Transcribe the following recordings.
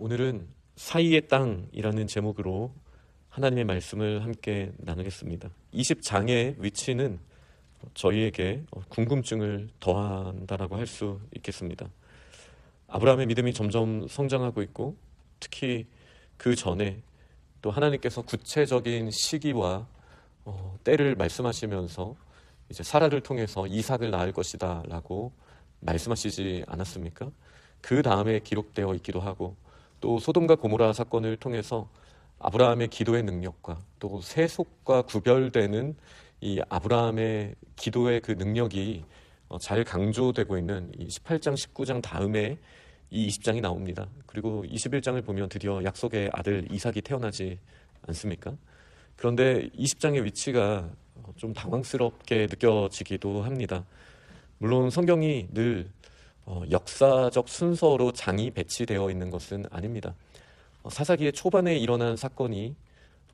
오늘은 사이의 땅이라는 제목으로 하나님의 말씀을 함께 나누겠습니다. 20장의 위치는 저희에게 궁금증을 더한다라고 할 수 있겠습니다. 아브라함의 믿음이 점점 성장하고 있고, 특히 그 전에 또 하나님께서 구체적인 시기와 때를 말씀하시면서 이제 사라를 통해서 이삭을 낳을 것이다 라고 말씀하시지 않았습니까? 그 다음에 기록되어 있기도 하고, 또 소돔과 고모라 사건을 통해서 아브라함의 기도의 능력과 또 세속과 구별되는 이 아브라함의 기도의 그 능력이 잘 강조되고 있는 이 18장, 19장 다음에 이 20장이 나옵니다. 그리고 21장을 보면 드디어 약속의 아들 이삭이 태어나지 않습니까? 그런데 20장의 위치가 좀 당황스럽게 느껴지기도 합니다. 물론 성경이 늘 역사적 순서로 장이 배치되어 있는 것은 아닙니다. 사사기의 초반에 일어난 사건이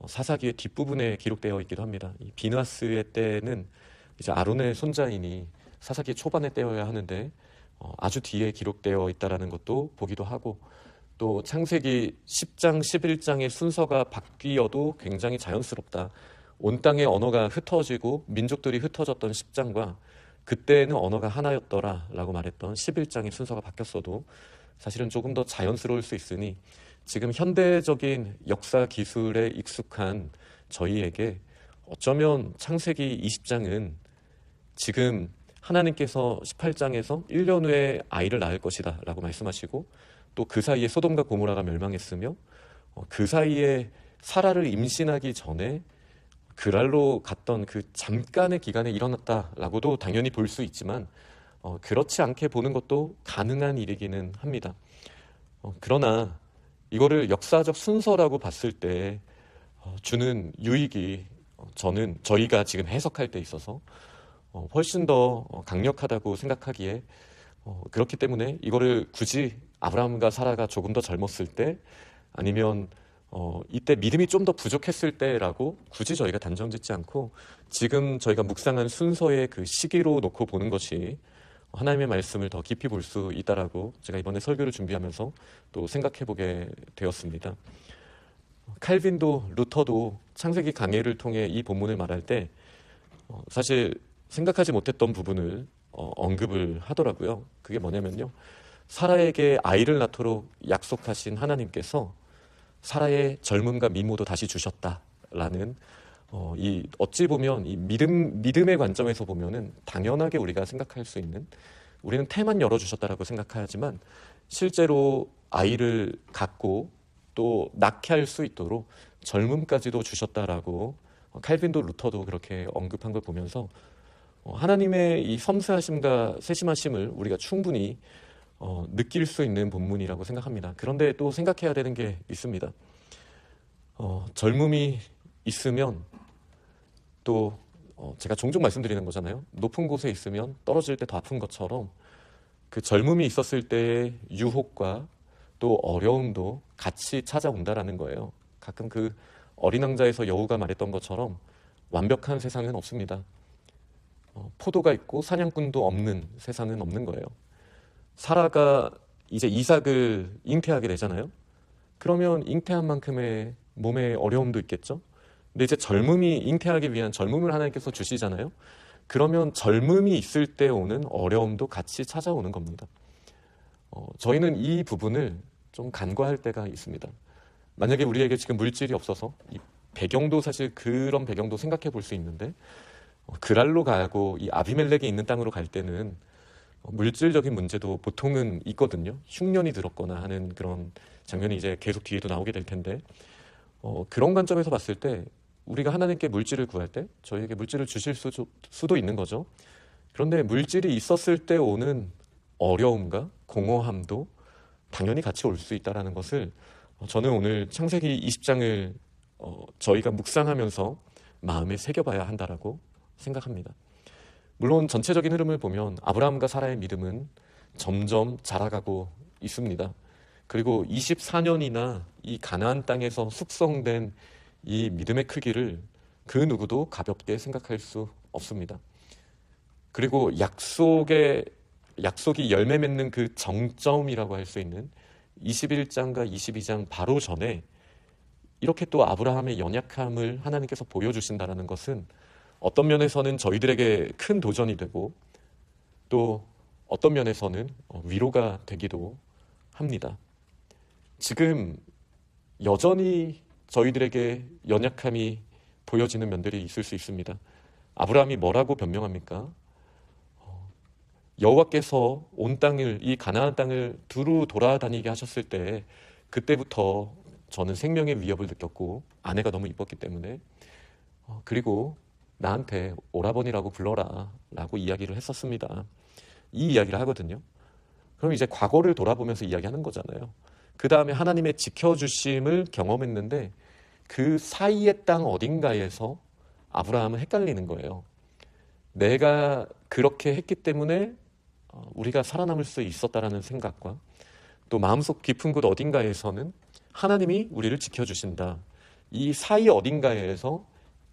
사사기의 뒷부분에 기록되어 있기도 합니다. 이 비느하스의 때는 이제 아론의 손자이니 사사기의 초반에 떼어야 하는데 아주 뒤에 기록되어 있다는 것도 보기도 하고, 또 창세기 10장, 11장의 순서가 바뀌어도 굉장히 자연스럽다. 온 땅의 언어가 흩어지고 민족들이 흩어졌던 10장과 그때는 언어가 하나였더라 라고 말했던 11장의 순서가 바뀌었어도 사실은 조금 더 자연스러울 수 있으니, 지금 현대적인 역사 기술에 익숙한 저희에게 어쩌면 창세기 20장은 지금 하나님께서 18장에서 1년 후에 아이를 낳을 것이다 라고 말씀하시고, 또 그 사이에 소돔과 고모라가 멸망했으며 그 사이에 사라를 임신하기 전에 그랄로 갔던 그 잠깐의 기간에 일어났다라고도 당연히 볼 수 있지만 그렇지 않게 보는 것도 가능한 일이기는 합니다. 그러나 이거를 역사적 순서라고 봤을 때 주는 유익이 저희가 지금 해석할 때 있어서 훨씬 더 강력하다고 생각하기에, 그렇기 때문에 이거를 굳이 아브라함과 사라가 조금 더 젊었을 때, 아니면 이때 믿음이 좀 더 부족했을 때라고 굳이 저희가 단정 짓지 않고 지금 저희가 묵상한 순서의 그 시기로 놓고 보는 것이 하나님의 말씀을 더 깊이 볼 수 있다라고 제가 이번에 설교를 준비하면서 또 생각해 보게 되었습니다. 칼빈도 루터도 창세기 강해를 통해 이 본문을 말할 때 사실 생각하지 못했던 부분을 언급을 하더라고요. 그게 뭐냐면요, 사라에게 아이를 낳도록 약속하신 하나님께서 사라의 젊음과 미모도 다시 주셨다라는 이 어찌 보면 이 믿음의 관점에서 보면은 당연하게 우리가 생각할 수 있는, 우리는 태만 열어주셨다라고 생각하지만 실제로 아이를 갖고 또 낳게 할 수 있도록 젊음까지도 주셨다라고 칼빈도 루터도 그렇게 언급한 걸 보면서 하나님의 이 섬세하심과 세심하심을 우리가 충분히 느낄 수 있는 본문이라고 생각합니다. 그런데 또 생각해야 되는 게 있습니다. 젊음이 있으면 또 제가 종종 말씀드리는 거잖아요. 높은 곳에 있으면 떨어질 때 더 아픈 것처럼 그 젊음이 있었을 때의 유혹과 또 어려움도 같이 찾아온다라는 거예요. 가끔 그 어린 왕자에서 여우가 말했던 것처럼 완벽한 세상은 없습니다. 포도가 있고 사냥꾼도 없는 세상은 없는 거예요. 사라가 이제 이삭을 잉태하게 되잖아요. 그러면 잉태한 만큼의 몸에 어려움도 있겠죠. 근데 이제 젊음이 잉태하기 위한 젊음을 하나님께서 주시잖아요. 그러면 젊음이 있을 때 오는 어려움도 같이 찾아오는 겁니다. 저희는 이 부분을 좀 간과할 때가 있습니다. 만약에 우리에게 지금 물질이 없어서 이 배경도 사실 그런 배경도 생각해 볼 수 있는데, 그랄로 가고 이 아비멜렉이 있는 땅으로 갈 때는 물질적인 문제도 보통은 있거든요. 흉년이 들었거나 하는 그런 장면이 이제 계속 뒤에도 나오게 될 텐데, 그런 관점에서 봤을 때 우리가 하나님께 물질을 구할 때 저희에게 물질을 주실 수도 있는 거죠. 그런데 물질이 있었을 때 오는 어려움과 공허함도 당연히 같이 올 수 있다는 것을 저는 오늘 창세기 20장을 저희가 묵상하면서 마음에 새겨봐야 한다라고 생각합니다. 물론 전체적인 흐름을 보면 아브라함과 사라의 믿음은 점점 자라가고 있습니다. 그리고 24년이나 이 가나안 땅에서 숙성된 이 믿음의 크기를 그 누구도 가볍게 생각할 수 없습니다. 그리고 약속이 열매 맺는 그 정점이라고 할 수 있는 21장과 22장 바로 전에 이렇게 또 아브라함의 연약함을 하나님께서 보여주신다는 것은 어떤 면에서는 저희들에게 큰 도전이 되고 또 어떤 면에서는 위로가 되기도 합니다. 지금 여전히 저희들에게 연약함이 보여지는 면들이 있을 수 있습니다. 아브라함이 뭐라고 변명합니까? 여호와께서 온 땅을, 이 가나안 땅을 두루 돌아다니게 하셨을 때 그때부터 저는 생명의 위협을 느꼈고 아내가 너무 이뻤기 때문에 그리고 나한테 오라버니라고 불러라 라고 이야기를 했었습니다. 이 이야기를 하거든요. 그럼 이제 과거를 돌아보면서 이야기하는 거잖아요. 그 다음에 하나님의 지켜주심을 경험했는데 그 사이의 땅 어딘가에서 아브라함은 헷갈리는 거예요. 내가 그렇게 했기 때문에 우리가 살아남을 수 있었다라는 생각과 또 마음속 깊은 곳 어딘가에서는 하나님이 우리를 지켜주신다. 이 사이 어딘가에서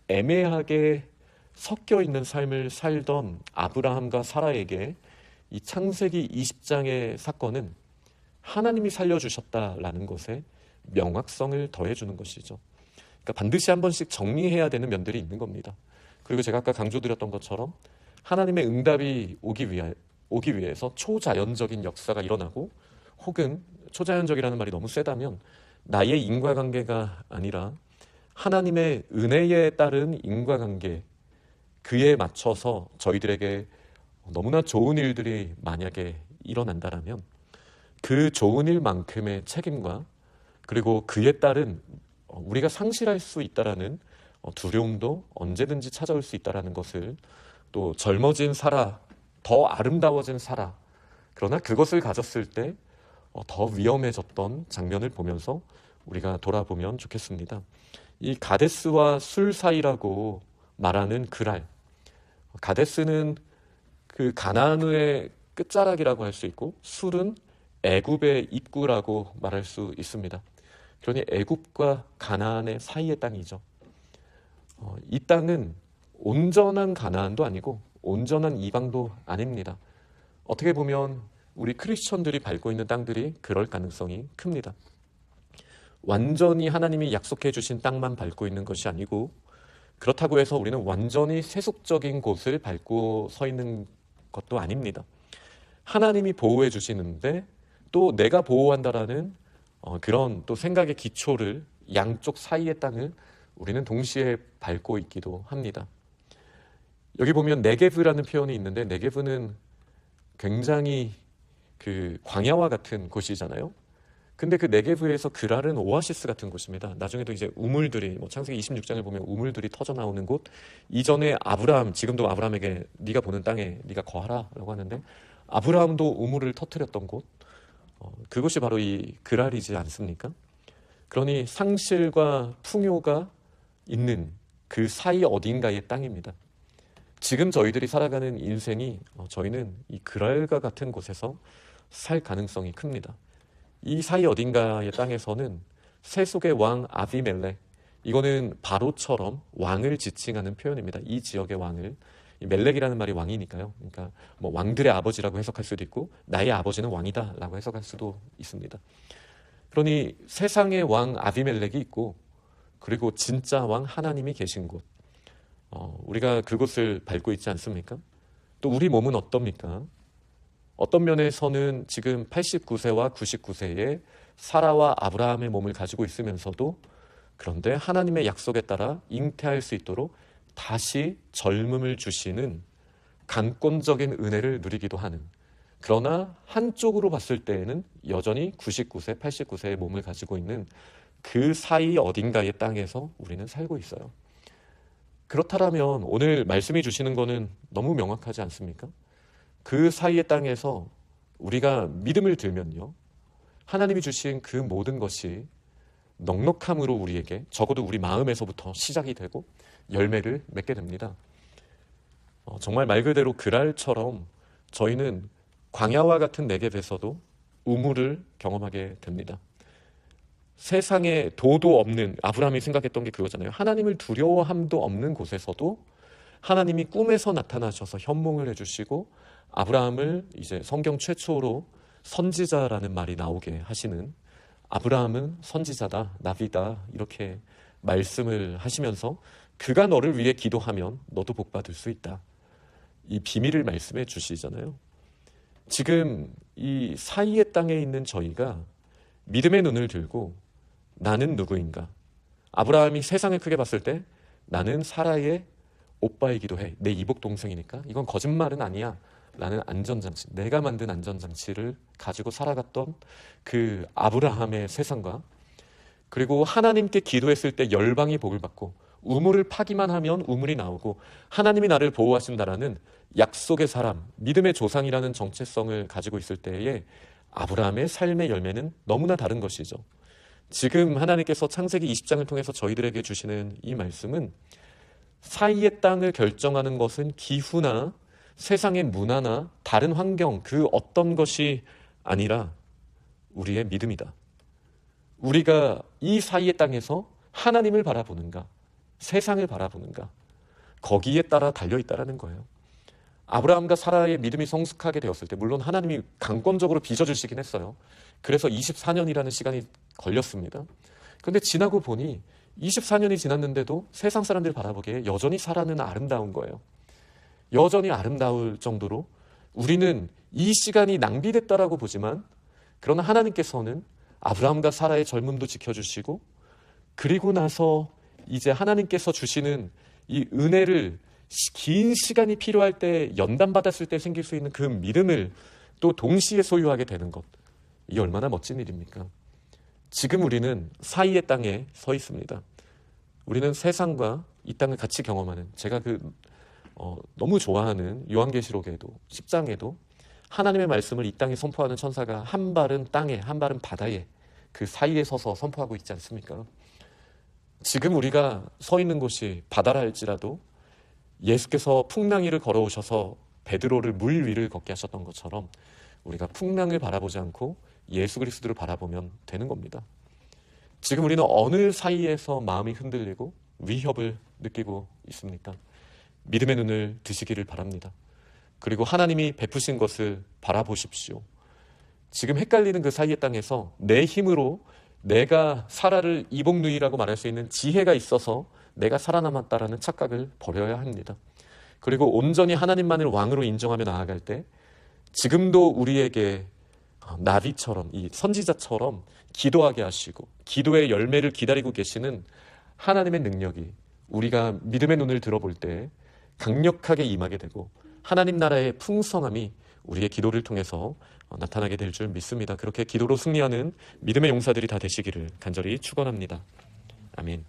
애매하게 섞여 있는 삶을 살던 아브라함과 사라에게 이 창세기 20장의 사건은 하나님이 살려주셨다라는 것에 명확성을 더해주는 것이죠. 그러니까 반드시 한 번씩 정리해야 되는 면들이 있는 겁니다. 그리고 제가 아까 강조드렸던 것처럼 하나님의 응답이 오기 위해서 초자연적인 역사가 일어나고 혹은 초자연적이라는 말이 너무 세다면 나의 인과관계가 아니라 하나님의 은혜에 따른 인과관계 그에 맞춰서 저희들에게 너무나 좋은 일들이 만약에 일어난다라면 그 좋은 일만큼의 책임과 그리고 그에 따른 우리가 상실할 수 있다라는 두려움도 언제든지 찾아올 수 있다라는 것을 또 젊어진 사라, 더 아름다워진 사라, 그러나 그것을 가졌을 때 더 위험해졌던 장면을 보면서 우리가 돌아보면 좋겠습니다. 이 가데스와 술 사이라고 말하는 그랄, 가데스는 그 가나안의 끝자락이라고 할 수 있고 술은 애굽의 입구라고 말할 수 있습니다. 그러니 애굽과 가나안의 사이의 땅이죠. 이 땅은 온전한 가나안도 아니고 온전한 이방도 아닙니다. 어떻게 보면 우리 크리스천들이 밟고 있는 땅들이 그럴 가능성이 큽니다. 완전히 하나님이 약속해 주신 땅만 밟고 있는 것이 아니고 그렇다고 해서 우리는 완전히 세속적인 곳을 밟고 서 있는 것도 아닙니다. 하나님이 보호해 주시는데 또 내가 보호한다라는 그런 또 생각의 기초를 양쪽 사이의 땅을 우리는 동시에 밟고 있기도 합니다. 여기 보면 네게브라는 표현이 있는데 네게브는 굉장히 그 광야와 같은 곳이잖아요. 근데 그 네게브에서 그랄은 오아시스 같은 곳입니다. 나중에도 이제 우물들이 창세기 26장을 보면 우물들이 터져 나오는 곳. 이전에 아브라함, 지금도 아브라함에게 네가 보는 땅에 네가 거하라라고 하는데 아브라함도 우물을 터뜨렸던 곳. 그곳이 바로 이 그랄이지 않습니까? 그러니 상실과 풍요가 있는 그 사이 어딘가의 땅입니다. 지금 저희들이 살아가는 인생이 저희는 이 그랄과 같은 곳에서 살 가능성이 큽니다. 이 사이 어딘가의 땅에서는 세속의 왕 아비멜렉, 이거는 바로처럼 왕을 지칭하는 표현입니다. 이 지역의 왕을, 이 멜렉이라는 말이 왕이니까요. 그러니까 뭐 왕들의 아버지라고 해석할 수도 있고 나의 아버지는 왕이다라고 해석할 수도 있습니다. 그러니 세상의 왕 아비멜렉이 있고 그리고 진짜 왕 하나님이 계신 곳, 우리가 그곳을 밟고 있지 않습니까? 또 우리 몸은 어떻습니까? 어떤 면에서는 지금 89세와 99세의 사라와 아브라함의 몸을 가지고 있으면서도 그런데 하나님의 약속에 따라 잉태할 수 있도록 다시 젊음을 주시는 강권적인 은혜를 누리기도 하는, 그러나 한쪽으로 봤을 때에는 여전히 99세, 89세의 몸을 가지고 있는 그 사이 어딘가의 땅에서 우리는 살고 있어요. 그렇다면 오늘 말씀이 주시는 거는 너무 명확하지 않습니까? 그 사이의 땅에서 우리가 믿음을 들면요, 하나님이 주신 그 모든 것이 넉넉함으로 우리에게 적어도 우리 마음에서부터 시작이 되고 열매를 맺게 됩니다. 정말 말 그대로 그랄처럼 저희는 광야와 같은 네겝에서도 우물을 경험하게 됩니다. 세상에 도도 없는, 아브라함이 생각했던 게 그거잖아요. 하나님을 두려워함도 없는 곳에서도 하나님이 꿈에서 나타나셔서 현몽을 해주시고 아브라함을 이제 성경 최초로 선지자라는 말이 나오게 하시는, 아브라함은 선지자다, 나비다, 이렇게 말씀을 하시면서 그가 너를 위해 기도하면 너도 복받을 수 있다, 이 비밀을 말씀해 주시잖아요. 지금 이 사이의 땅에 있는 저희가 믿음의 눈을 들고 나는 누구인가? 아브라함이 세상을 크게 봤을 때 나는 사라의 오빠이기도 해, 내 이복 동생이니까 이건 거짓말은 아니야 라는 안전장치, 내가 만든 안전장치를 가지고 살아갔던 그 아브라함의 세상과, 그리고 하나님께 기도했을 때 열방이 복을 받고 우물을 파기만 하면 우물이 나오고 하나님이 나를 보호하신다라는 약속의 사람, 믿음의 조상이라는 정체성을 가지고 있을 때에 아브라함의 삶의 열매는 너무나 다른 것이죠. 지금 하나님께서 창세기 20장을 통해서 저희들에게 주시는 이 말씀은 사이의 땅을 결정하는 것은 기후나 세상의 문화나 다른 환경 그 어떤 것이 아니라 우리의 믿음이다. 우리가 이 사이의 땅에서 하나님을 바라보는가, 세상을 바라보는가, 거기에 따라 달려있다라는 거예요. 아브라함과 사라의 믿음이 성숙하게 되었을 때 물론 하나님이 강권적으로 빚어주시긴 했어요. 그래서 24년이라는 시간이 걸렸습니다. 그런데 지나고 보니 24년이 지났는데도 세상 사람들 바라보기에 여전히 사라는 아름다운 거예요. 여전히 아름다울 정도로 우리는 이 시간이 낭비됐다라고 보지만, 그러나 하나님께서는 아브라함과 사라의 젊음도 지켜주시고, 그리고 나서 이제 하나님께서 주시는 이 은혜를 긴 시간이 필요할 때 연단받았을 때 생길 수 있는 그 믿음을 또 동시에 소유하게 되는 것, 이 얼마나 멋진 일입니까? 지금 우리는 사이의 땅에 서 있습니다. 우리는 세상과 이 땅을 같이 경험하는, 제가 너무 좋아하는 요한계시록에도 10장에도 하나님의 말씀을 이 땅에 선포하는 천사가 한 발은 땅에 한 발은 바다에 그 사이에 서서 선포하고 있지 않습니까? 지금 우리가 서 있는 곳이 바다라 할지라도 예수께서 풍랑위를 걸어오셔서 베드로를 물 위를 걷게 하셨던 것처럼 우리가 풍랑을 바라보지 않고 예수 그리스도를 바라보면 되는 겁니다. 지금 우리는 어느 사이에서 마음이 흔들리고 위협을 느끼고 있습니까? 믿음의 눈을 드시기를 바랍니다. 그리고 하나님이 베푸신 것을 바라보십시오. 지금 헷갈리는 그 사이의 땅에서 내 힘으로 내가 사라를 이복누이라고 말할 수 있는 지혜가 있어서 내가 살아남았다라는 착각을 버려야 합니다. 그리고 온전히 하나님만을 왕으로 인정하며 나아갈 때 지금도 우리에게 나비처럼, 이 선지자처럼 기도하게 하시고 기도의 열매를 기다리고 계시는 하나님의 능력이 우리가 믿음의 눈을 들어볼 때 강력하게 임하게 되고 하나님 나라의 풍성함이 우리의 기도를 통해서 나타나게 될 줄 믿습니다. 그렇게 기도로 승리하는 믿음의 용사들이 다 되시기를 간절히 축원합니다. 아멘.